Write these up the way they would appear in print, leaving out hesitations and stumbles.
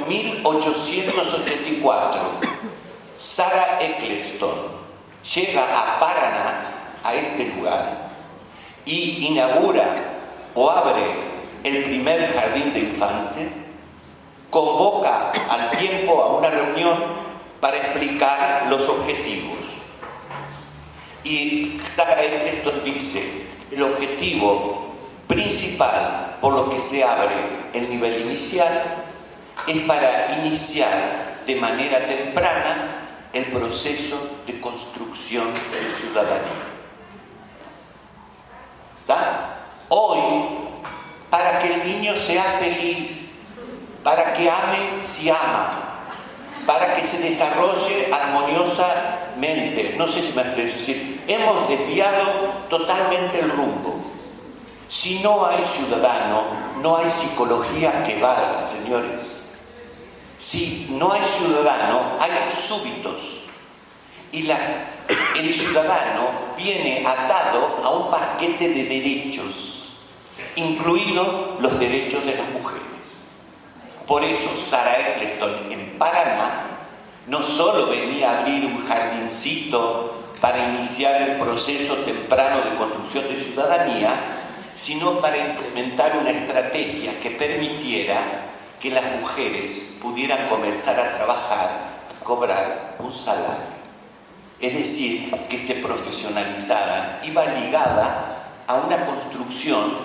1884, Sarah Eccleston llega a Paraná, a este lugar, y inaugura o abre el primer jardín de infantes, convoca al tiempo a una reunión para explicar los objetivos. Y Sarah Eccleston dice, el objetivo principal por lo que se abre el nivel inicial es para iniciar de manera temprana el proceso de construcción de ciudadanía. ¿Está? Hoy, para que el niño sea feliz, para que ame si ama, para que se desarrolle armoniosamente, no sé si me expreso, es decir, hemos desviado totalmente el rumbo. Si no hay ciudadano, no hay psicología que valga, señores. Si no hay ciudadano, hay súbditos. Y el ciudadano viene atado a un paquete de derechos, incluidos los derechos de las mujeres. Por eso Sarah Eccleston en Paraná no solo venía a abrir un jardincito para iniciar el proceso temprano de construcción de ciudadanía, sino para implementar una estrategia que permitiera que las mujeres pudieran comenzar a trabajar, a cobrar un salario. Es decir, que se profesionalizaran. Iba ligada a una construcción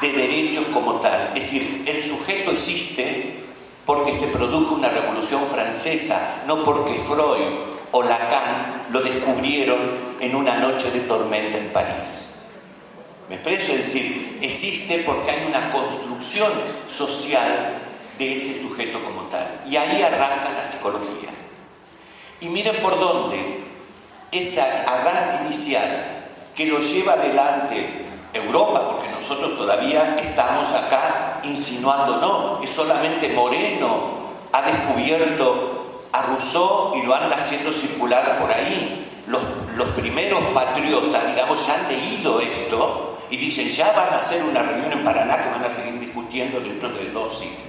de derechos como tal. Es decir, el sujeto existe porque se produjo una revolución francesa, no porque Freud o Lacan lo descubrieron en una noche de tormenta en París. ¿Me expreso? Es decir, existe porque hay una construcción social de ese sujeto como tal. Y ahí arranca la psicología. Y miren por dónde ese arranque inicial que lo lleva adelante Europa, porque nosotros todavía estamos acá insinuando, no, es solamente Moreno ha descubierto a Rousseau y lo anda haciendo circular por ahí. Los primeros patriotas, digamos, ya han leído esto y dicen, ya van a hacer una reunión en Paraná que van a seguir discutiendo dentro de 2 siglos.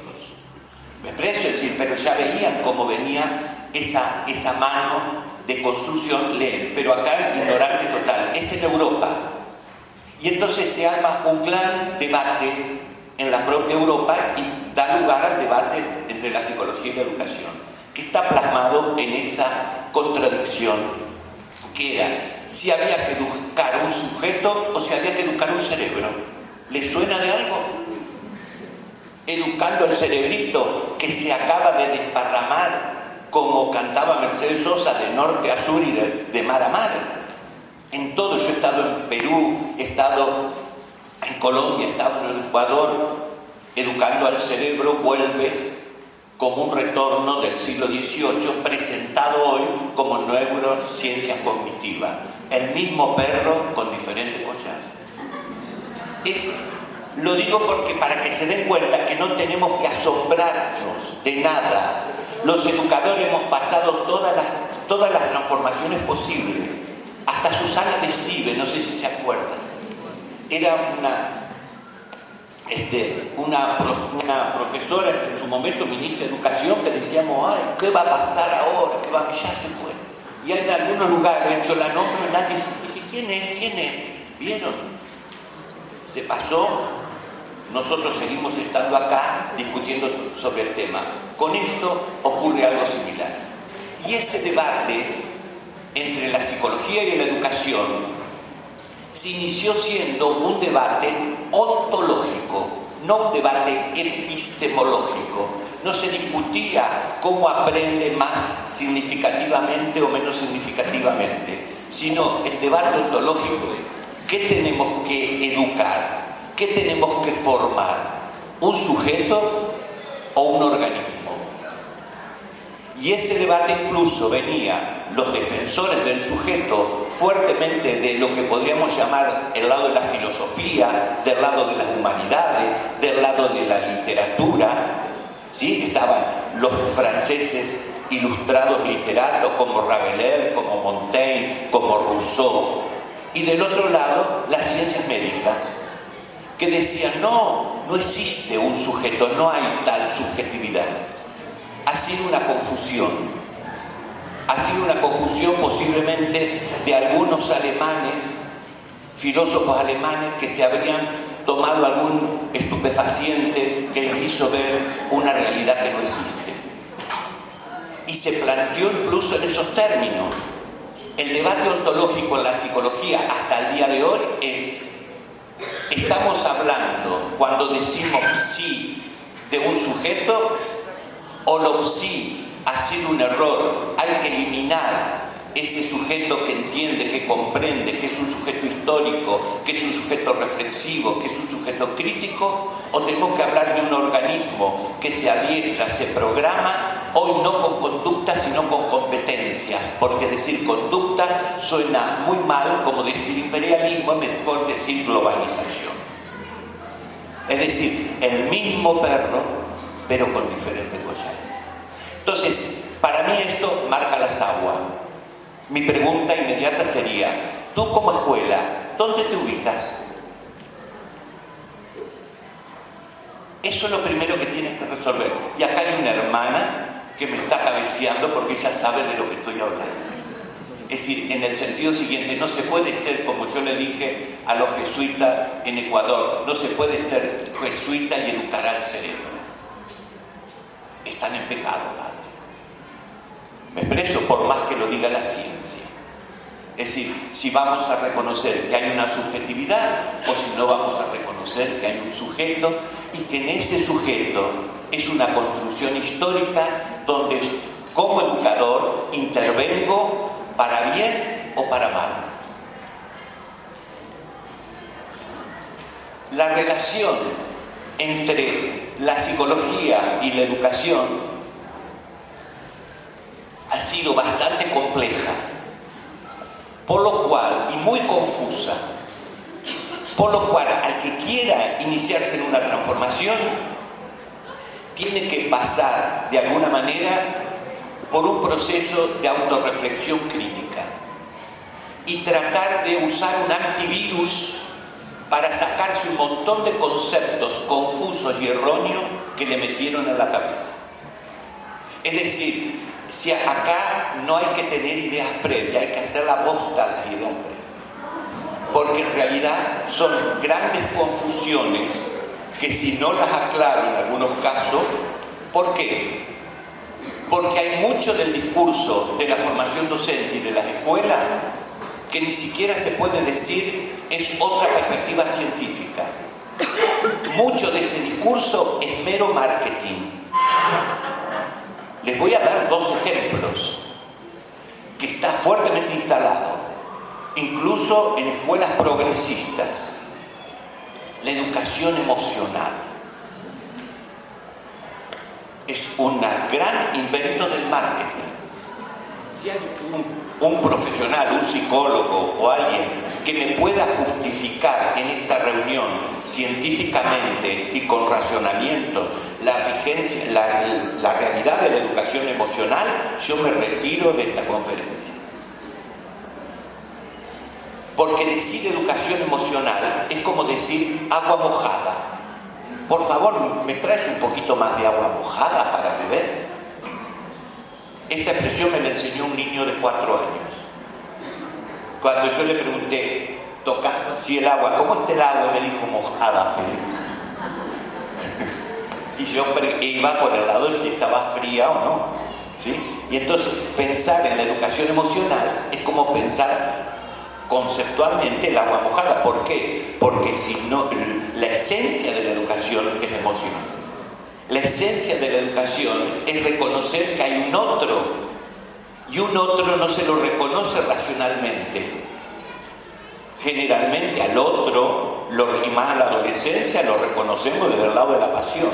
Me expreso, es decir, pero ya veían cómo venía esa mano de construcción, leen, pero acá ignorante total, es en Europa. Y entonces se arma un gran debate en la propia Europa y da lugar al debate entre la psicología y la educación, que está plasmado en esa contradicción que era si había que educar a un sujeto o si había que educar a un cerebro. ¿Le suena de algo? Educando al cerebrito que se acaba de desparramar, como cantaba Mercedes Sosa, de norte a sur y de mar a mar. En todo, yo he estado en Perú, he estado en Colombia, he estado en el Ecuador. Educando al cerebro vuelve como un retorno del siglo XVIII, presentado hoy como neurociencia cognitiva. El mismo perro con diferente collar. Lo digo porque para que se den cuenta que no tenemos que asombrarnos de nada. Los educadores hemos pasado todas las transformaciones posibles. Hasta Susana Messive, no sé si se acuerdan. Era una profesora, en su momento ministra de Educación, que decíamos, ay, ¿qué va a pasar ahora? Ya se fue. Y en algunos lugares, yo la nombro, nadie dice, ¿quién es? ¿Vieron? Se pasó. Nosotros seguimos estando acá discutiendo sobre el tema. Con esto ocurre algo similar. Y ese debate entre la psicología y la educación se inició siendo un debate ontológico, no un debate epistemológico. No se discutía cómo aprende más significativamente o menos significativamente, sino el debate ontológico es ¿qué tenemos que educar? ¿Qué tenemos que formar? ¿Un sujeto o un organismo? Y ese debate incluso venía los defensores del sujeto fuertemente de lo que podríamos llamar el lado de la filosofía, del lado de las humanidades, del lado de la literatura. ¿Sí? Estaban los franceses ilustrados literatos como Rabelais, como Montaigne, como Rousseau. Y del otro lado, las ciencias médicas, que decían, no existe un sujeto, no hay tal subjetividad. sido una confusión. Ha sido una confusión posiblemente de algunos alemanes, filósofos alemanes, que se habrían tomado algún estupefaciente que les hizo ver una realidad que no existe. Y se planteó incluso en esos términos. El debate ontológico en la psicología hasta el día de hoy es: ¿estamos hablando, cuando decimos psi, de un sujeto, o lo psi ha sido un error? Hay que eliminar ese sujeto que entiende, que comprende, que es un sujeto histórico, que es un sujeto reflexivo, que es un sujeto crítico, o tenemos que hablar de un organismo que se adiestra, se programa, hoy no con conducta, sino con competencias, porque decir conducta suena muy mal, como decir imperialismo, es mejor decir globalización. Es decir, el mismo perro, pero con diferentes collares. Entonces, para mí esto marca las aguas. Mi pregunta inmediata sería: tú como escuela, ¿dónde te ubicas? Eso es lo primero que tienes que resolver. Y acá hay una hermana que me está cabeceando porque ella sabe de lo que estoy hablando. Es decir, en el sentido siguiente, no se puede ser, como yo le dije a los jesuitas en Ecuador, no se puede ser jesuita y educar al cerebro. Están en pecado, padre. Me expreso, por más que lo diga la ciencia. Es decir, si vamos a reconocer que hay una subjetividad o si no vamos a reconocer que hay un sujeto y que en ese sujeto es una construcción histórica donde como educador intervengo para bien o para mal. La relación entre la psicología y la educación ha sido bastante compleja, por lo cual, y muy confusa, por lo cual al que quiera iniciarse en una transformación tiene que pasar de alguna manera por un proceso de autorreflexión crítica y tratar de usar un antivirus para sacarse un montón de conceptos confusos y erróneos que le metieron en la cabeza. Es decir, si acá no hay que tener ideas previas, hay que hacer la bosta a las ideas previas. Porque en realidad son grandes confusiones que si no las aclaro en algunos casos, ¿por qué? Porque hay mucho del discurso de la formación docente y de las escuelas que ni siquiera se puede decir es otra perspectiva científica. Mucho de ese discurso es mero marketing. Les voy a dar dos ejemplos que está fuertemente instalado, incluso en escuelas progresistas. La educación emocional es un gran invento del marketing. Si hay un profesional, un psicólogo o alguien que me pueda justificar en esta reunión científicamente y con racionamiento la vigencia, la realidad de la educación emocional, yo me retiro de esta conferencia. Porque decir educación emocional es como decir agua mojada. Por favor, ¿me traes un poquito más de agua mojada para beber? Esta expresión me la enseñó un niño de 4 años. Cuando yo le pregunté, tocando si el agua, ¿cómo está el agua? Y me dijo, mojada, Félix. Y yo iba por el lado de si estaba fría o no, ¿sí? Y entonces pensar en la educación emocional es como pensar conceptualmente el agua mojada. ¿Por qué? Porque si no, la esencia de la educación es la emoción. La esencia de la educación es reconocer que hay un otro, y un otro no se lo reconoce racionalmente. Generalmente al otro, y más a la adolescencia, lo reconocemos desde el lado de la pasión.